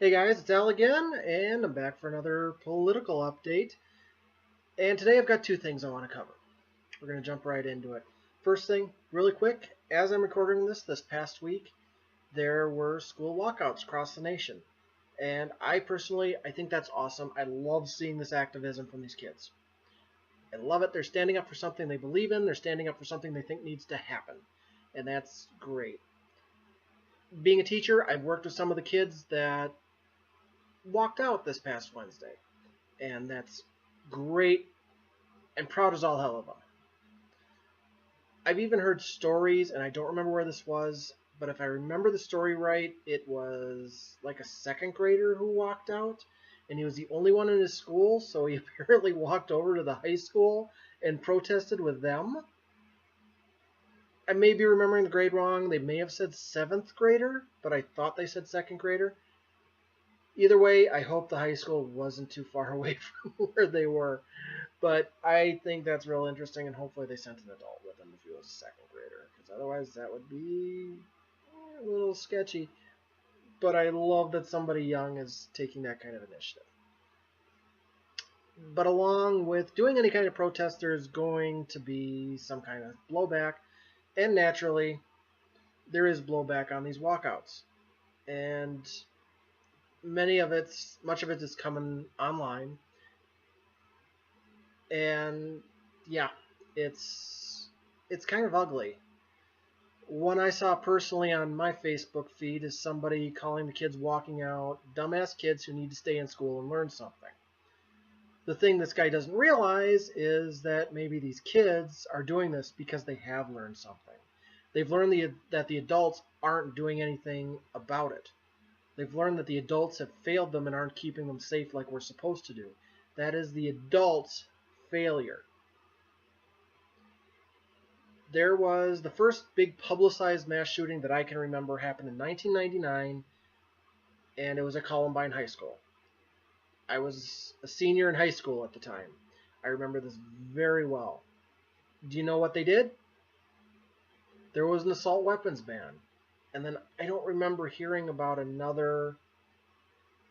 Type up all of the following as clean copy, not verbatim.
Hey guys, it's Al again, and I'm back for another political update. And today I've got two things I want to cover. We're going to jump right into it. First thing, really quick, as I'm recording this past week, there were school walkouts across the nation. And I think that's awesome. I love seeing this activism from these kids. I love it. They're standing up for something they believe in. They're standing up for something they think needs to happen. And that's great. Being a teacher, I've worked with some of the kids that walked out this past Wednesday. And that's great and proud as all hell of them. I've even heard stories, and I don't remember where this was, but if I remember the story right, it was like a second grader who walked out, and he was the only one in his school, so he apparently walked over to the high school and protested with them. I may be remembering the grade wrong. They may have said seventh grader, but I thought they said second grader. Either way, I hope the high school wasn't too far away from where they were. But I think that's real interesting, and hopefully they sent an adult with them if he was a second grader, because otherwise that would be a little sketchy. But I love that somebody young is taking that kind of initiative. But along with doing any kind of protest, there's going to be some kind of blowback, and naturally, there is blowback on these walkouts. And much of it is coming online. And yeah, it's kind of ugly. One I saw personally on my Facebook feed is somebody calling the kids walking out dumbass kids who need to stay in school and learn something. The thing this guy doesn't realize is that maybe these kids are doing this because they have learned something. They've learned that the adults aren't doing anything about it. They've learned that the adults have failed them and aren't keeping them safe like we're supposed to do. That is the adults' failure. There was the first big publicized mass shooting that I can remember happened in 1999, and it was at Columbine High School. I was a senior in high school at the time. I remember this very well. Do you know what they did? There was an assault weapons ban. And then I don't remember hearing about another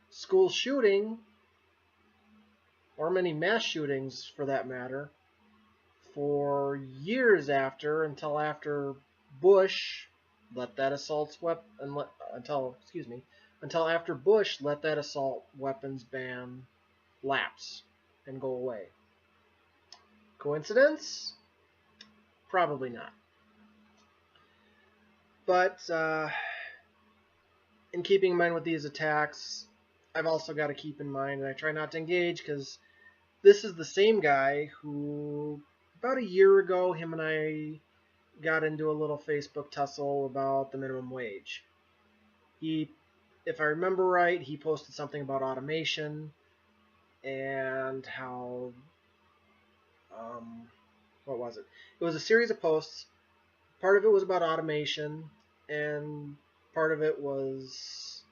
school shooting, or many mass shootings for that matter, for years until after Bush let that until after Bush let that assault weapons ban lapse and go away. Coincidence? Probably not. But in keeping in mind with these attacks, I've also got to keep in mind, and I try not to engage because this is the same guy who about a year ago, him and I got into a little Facebook tussle about the minimum wage. If I remember right, he posted something about automation and how, what was it? It was a series of posts. Part of it was about automation, and part of it was,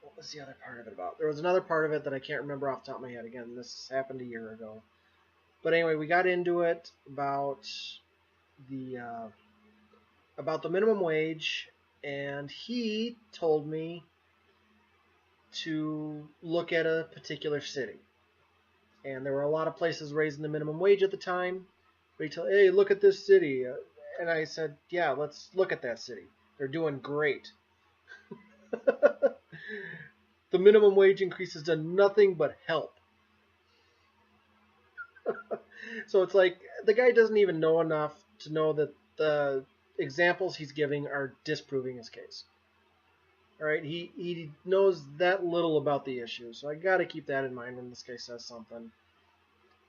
what was the other part of it about? There was another part of it that I can't remember off the top of my head. Again, this happened a year ago. But anyway, we got into it about the minimum wage, and he told me to look at a particular city. And there were a lot of places raising the minimum wage at the time. But he told, hey, look at this city. And I said, yeah, let's look at that city. They're doing great. The minimum wage increase has done nothing but help. So it's like the guy doesn't even know enough to know that the examples he's giving are disproving his case. All right, he knows that little about the issue, so I got to keep that in mind when this guy says something.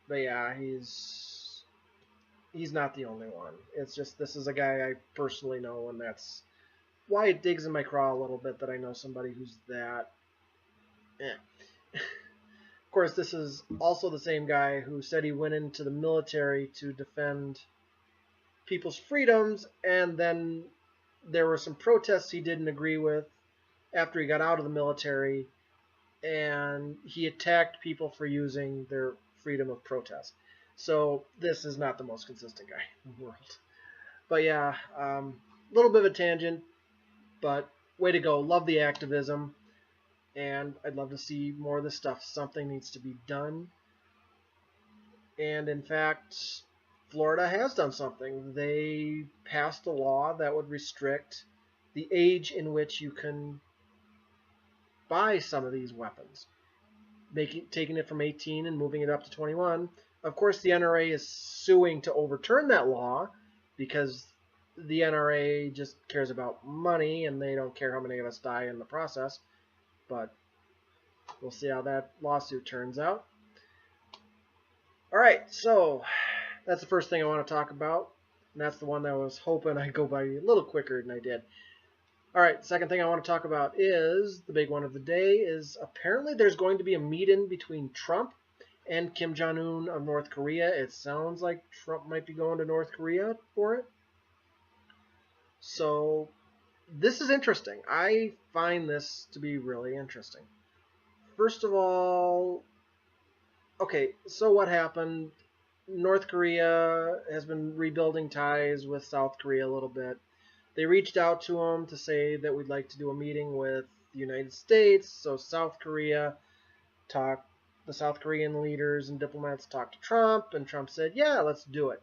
But yeah, he's not the only one. It's just this is a guy I personally know, and that's why it digs in my craw a little bit that I know somebody who's that. Of course, this is also the same guy who said he went into the military to defend people's freedoms, and then there were some protests he didn't agree with after he got out of the military, and he attacked people for using their freedom of protest. So this is not the most consistent guy in the world. But yeah, a little bit of a tangent, but way to go. Love the activism. And I'd love to see more of this stuff. Something needs to be done. And in fact, Florida has done something. They passed a law that would restrict the age in which you can buy some of these weapons, taking it from 18 and moving it up to 21. Of course, the NRA is suing to overturn that law because the NRA just cares about money and they don't care how many of us die in the process. But we'll see how that lawsuit turns out. All right, so that's the first thing I want to talk about. And that's the one that I was hoping I'd go by a little quicker than I did. All right, second thing I want to talk about is, the big one of the day, is apparently there's going to be a meet-in between Trump and Kim Jong Un of North Korea. It sounds like Trump might be going to North Korea for it. So this is interesting. I find this to be really interesting. First of all, okay, so what happened? North Korea has been rebuilding ties with South Korea a little bit. They reached out to him to say that we'd like to do a meeting with the United States. So the South Korean leaders and diplomats talked to Trump, and Trump said, yeah, let's do it.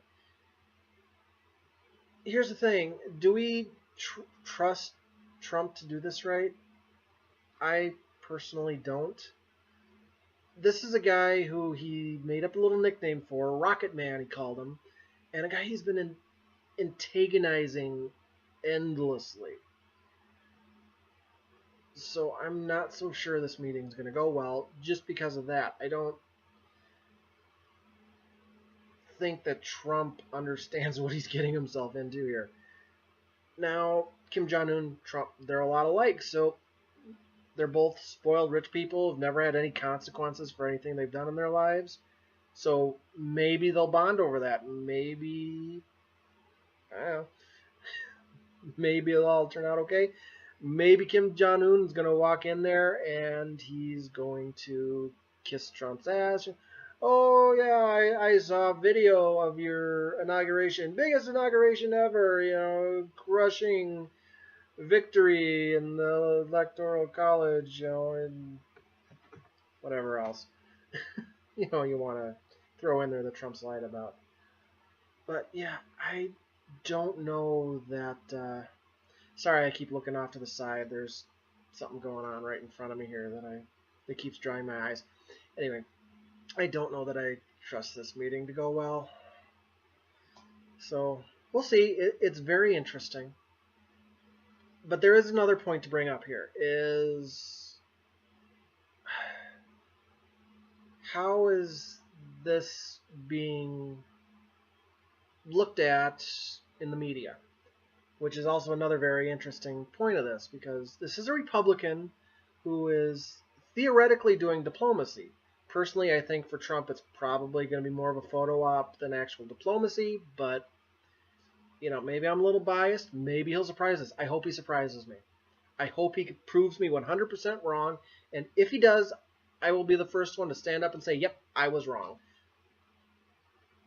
Here's the thing. Do we trust Trump to do this right? I personally don't. This is a guy who he made up a little nickname for, Rocket Man, he called him, and a guy he's been antagonizing endlessly. So I'm not so sure this meeting's going to go well just because of that. I don't think that Trump understands what he's getting himself into here. Now, Kim Jong Un, Trump, they're a lot alike, so they're both spoiled rich people who've never had any consequences for anything they've done in their lives. So maybe they'll bond over that. Maybe, I don't know, maybe it'll all turn out okay. Maybe Kim Jong Un is going to walk in there and he's going to kiss Trump's ass. Oh, yeah, I saw a video of your inauguration. Biggest inauguration ever, you know, crushing victory in the Electoral College, you know, and whatever else. You know, you want to throw in there that Trump's lied about. But, yeah, I don't know that... Sorry, I keep looking off to the side. There's something going on right in front of me here that keeps drawing my eyes. Anyway, I don't know that I trust this meeting to go well. So, we'll see. It's very interesting. But there is another point to bring up here, is how is this being looked at in the media? Which is also another very interesting point of this, because this is a Republican who is theoretically doing diplomacy. Personally, I think for Trump it's probably going to be more of a photo op than actual diplomacy, but, you know, maybe I'm a little biased. Maybe he'll surprise us. I hope he surprises me. I hope he proves me 100% wrong, and if he does, I will be the first one to stand up and say, yep, I was wrong.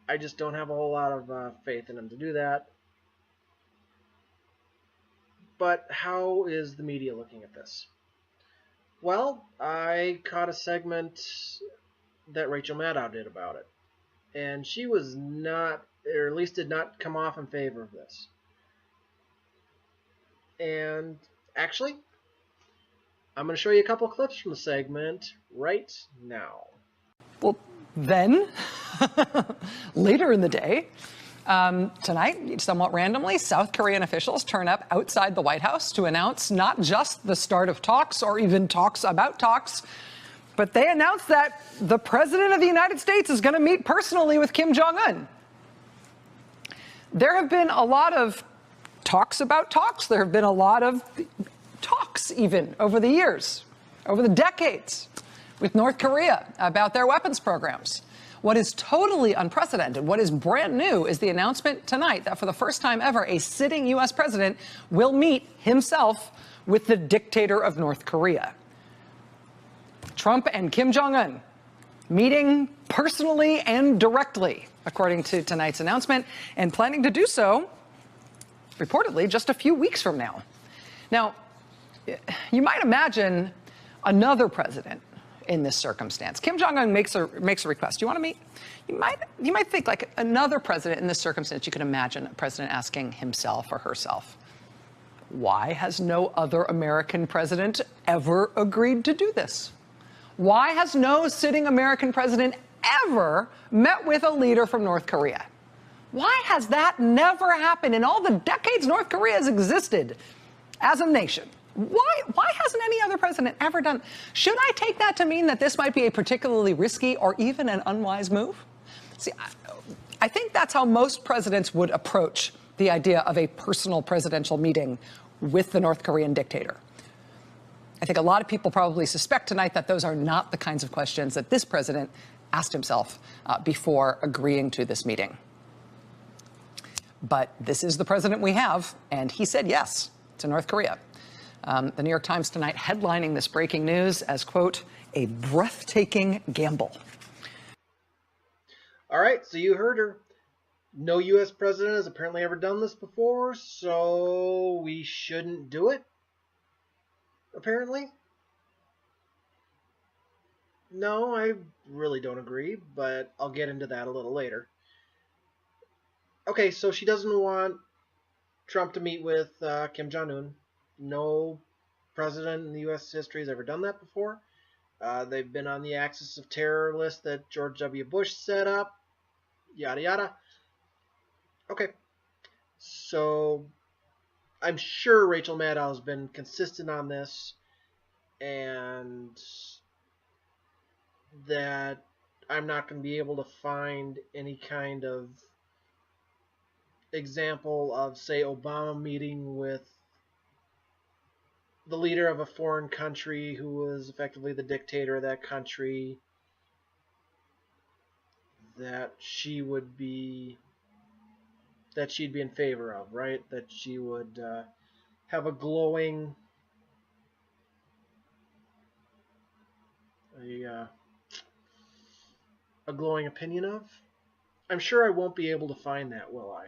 I just don't have a whole lot of faith in him to do that. But how is the media looking at this? Well, I caught a segment that Rachel Maddow did about it. And she was not, or at least did not come off in favor of this. And actually, I'm going to show you a couple clips from the segment right now. Well, then, later in the day, tonight, somewhat randomly, South Korean officials turn up outside the White House to announce not just the start of talks or even talks about talks, but they announced that the President of the United States is going to meet personally with Kim Jong Un. There have been a lot of talks about talks. There have been a lot of talks even over the years, over the decades, with North Korea about their weapons programs. What is totally unprecedented, what is brand new, is the announcement tonight that for the first time ever, a sitting U.S. president will meet himself with the dictator of North Korea. Trump and Kim Jong Un meeting personally and directly, according to tonight's announcement, and planning to do so, reportedly, just a few weeks from now. Now, You might imagine another president in this circumstance. Kim Jong Un makes a request. Do you want to meet? You might think like another president in this circumstance. You can imagine a president asking himself or herself, why has no other American president ever agreed to do this? Why has no sitting American president ever met with a leader from North Korea? Why has that never happened in all the decades North Korea has existed as a nation? Why hasn't any other president ever done? Should I take that to mean that this might be a particularly risky or even an unwise move? See, I think that's how most presidents would approach the idea of a personal presidential meeting with the North Korean dictator. I think a lot of people probably suspect tonight that those are not the kinds of questions that this president asked himself before agreeing to this meeting. But this is the president we have, and he said yes to North Korea. The New York Times tonight headlining this breaking news as, quote, a breathtaking gamble. All right, so you heard her. No U.S. president has apparently ever done this before, so we shouldn't do it, apparently. No, I really don't agree, but I'll get into that a little later. Okay, so she doesn't want Trump to meet with Kim Jong Un. No president in the U.S. history has ever done that before. They've been on the axis of terror list that George W. Bush set up, yada yada. Okay, so I'm sure Rachel Maddow has been consistent on this, and that I'm not going to be able to find any kind of example of, say, Obama meeting with the leader of a foreign country who was effectively the dictator of that country, that she'd be in favor of, right? That she would have a glowing opinion of. I'm sure I won't be able to find that, will I?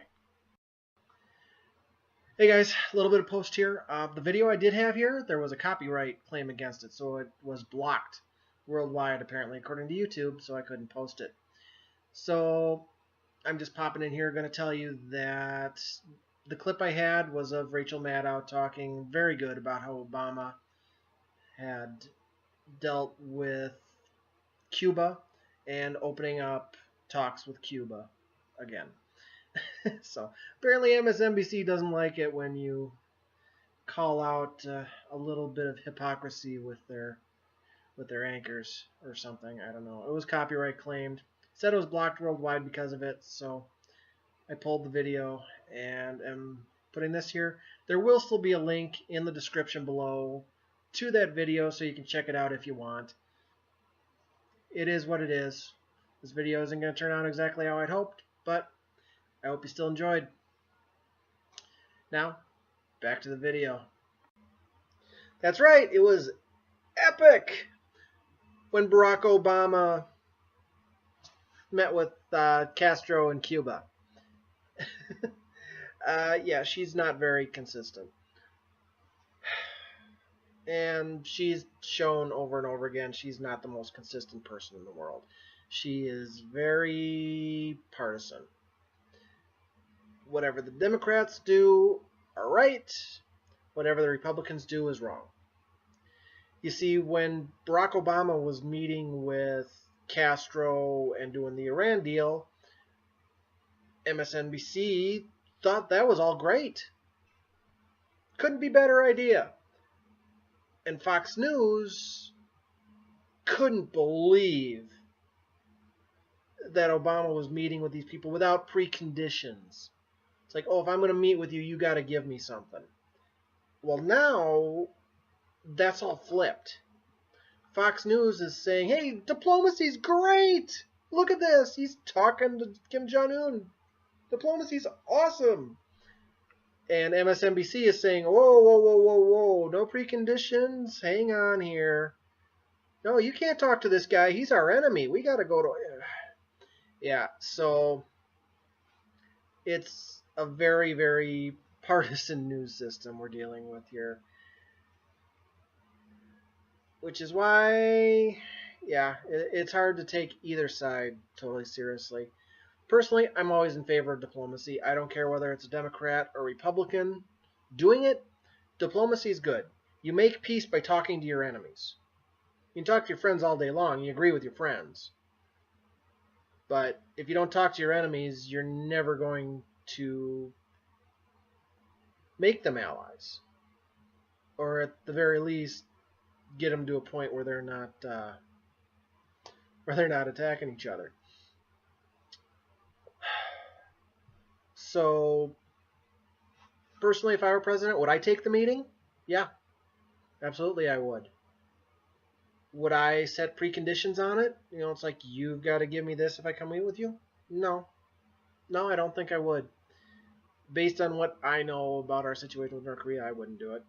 Hey guys, a little bit of post here. The video I did have here, there was a copyright claim against it, so it was blocked worldwide, apparently, according to YouTube, so I couldn't post it. So I'm just popping in here, going to tell you that the clip I had was of Rachel Maddow talking very good about how Obama had dealt with Cuba and opening up talks with Cuba again. So apparently MSNBC doesn't like it when you call out a little bit of hypocrisy with their anchors or something. I don't know. It was copyright claimed. Said it was blocked worldwide because of it, so I pulled the video and am putting this here. There will still be a link in the description below to that video, so you can check it out if you want. It is what it is. This video isn't going to turn out exactly how I'd hoped, but I hope you still enjoyed. Now, back to the video. That's right, it was epic when Barack Obama met with Castro in Cuba. Yeah, she's not very consistent. And she's shown over and over again she's not the most consistent person in the world. She is very partisan. Whatever the Democrats do are right. Whatever the Republicans do is wrong. You see, when Barack Obama was meeting with Castro and doing the Iran deal, MSNBC thought that was all great. Couldn't be a better idea. And Fox News couldn't believe that Obama was meeting with these people without preconditions. It's like, oh, if I'm going to meet with you, you got to give me something. Well, now that's all flipped. Fox News is saying, hey, diplomacy's great. Look at this. He's talking to Kim Jong Un. Diplomacy's awesome. And MSNBC is saying, whoa, whoa, whoa, whoa, whoa, no preconditions. Hang on here. No, you can't talk to this guy. He's our enemy. We got to go to... Yeah, so it's a very, very partisan news system we're dealing with here. which is why, yeah, it's hard to take either side totally seriously. Personally, I'm always in favor of diplomacy. I don't care whether it's a Democrat or Republican doing it. Diplomacy is good. You make peace by talking to your enemies. You can talk to your friends all day long. You agree with your friends. But if you don't talk to your enemies, you're never going to make them allies. Or at the very least, get them to a point where they're not attacking each other. So, personally, if I were president, would I take the meeting? Yeah, absolutely I would. Would I set preconditions on it? You know, it's like, you've got to give me this if I come meet with you? No. No, I don't think I would. Based on what I know about our situation with North Korea, I wouldn't do it.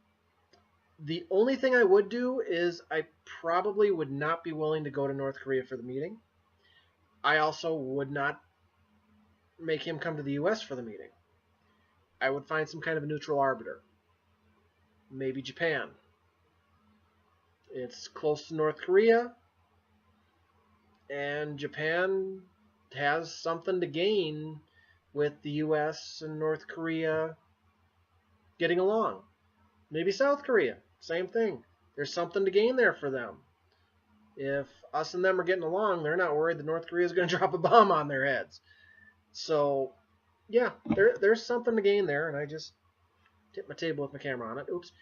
The only thing I would do is I probably would not be willing to go to North Korea for the meeting. I also would not make him come to the U.S. for the meeting. I would find some kind of a neutral arbiter. Maybe Japan. It's close to North Korea, and Japan has something to gain with the U.S. and North Korea getting along. Maybe South Korea, same thing. There's something to gain there for them. If us and them are getting along, they're not worried that North Korea is going to drop a bomb on their heads. So, yeah, there's something to gain there, and I just hit my table with my camera on it. Oops.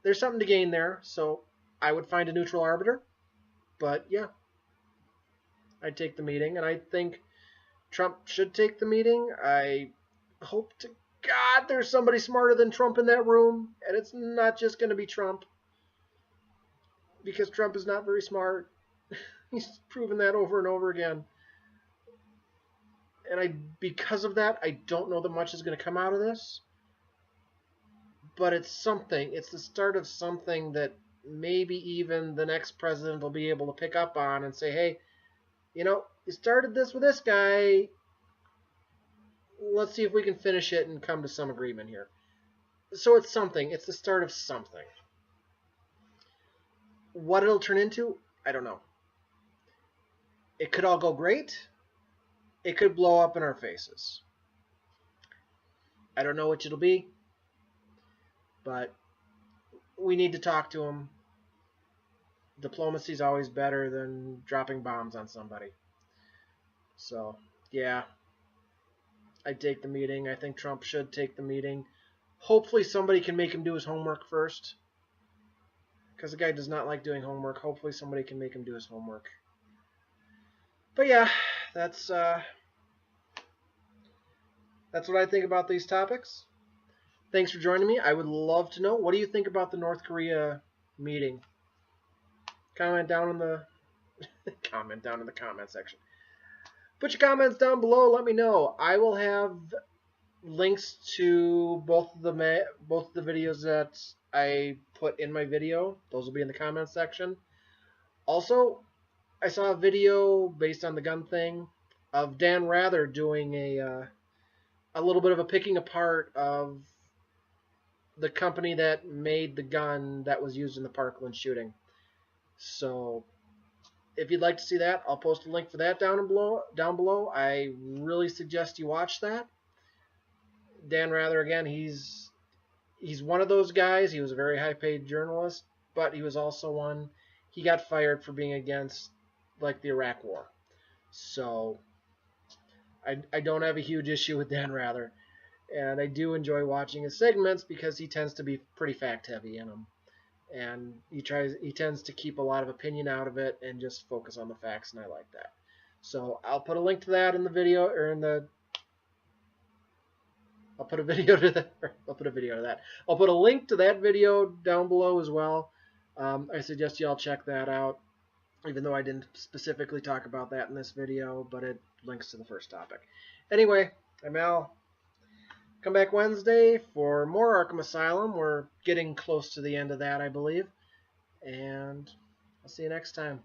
There's something to gain there, so I would find a neutral arbiter. But, yeah, I'd take the meeting, and I think Trump should take the meeting. I hope to God there's somebody smarter than Trump in that room, and it's not just going to be Trump, because Trump is not very smart. He's proven that over and over again. And because of that, I don't know that much is going to come out of this. But it's something. It's the start of something that maybe even the next president will be able to pick up on and say, hey, you know, you started this with this guy. Let's see if we can finish it and come to some agreement here. So it's something. It's the start of something. What it'll turn into, I don't know. It could all go great. It could blow up in our faces. I don't know which it'll be. But we need to talk to him. Diplomacy is always better than dropping bombs on somebody. So, yeah. I'd take the meeting. I think Trump should take the meeting. Hopefully somebody can make him do his homework first. Because the guy does not like doing homework. Hopefully somebody can make him do his homework. But yeah, that's what I think about these topics. Thanks for joining me. I would love to know, what do you think about the North Korea meeting? Comment down in the comment section. Put your comments down below. Let me know. I will have links to both the videos that I put in my video. Those will be in the comment section. Also, I saw a video based on the gun thing of Dan Rather doing a little bit of a picking apart of the company that made the gun that was used in the Parkland shooting. So, if you'd like to see that, I'll post a link for that down below. I really suggest you watch that. Dan Rather, again, he's one of those guys. He was a very high-paid journalist, but he was also he got fired for being against, like, the Iraq War. So, I don't have a huge issue with Dan Rather. And I do enjoy watching his segments because he tends to be pretty fact-heavy in them. And he tends to keep a lot of opinion out of it and just focus on the facts, and I like that. So I'll put a link to that in the video, or I'll put a video to that. I'll put a link to that video down below as well. I suggest y'all check that out, even though I didn't specifically talk about that in this video, but it links to the first topic. Anyway, I'm Al. Come back Wednesday for more Arkham Asylum. We're getting close to the end of that, I believe. And I'll see you next time.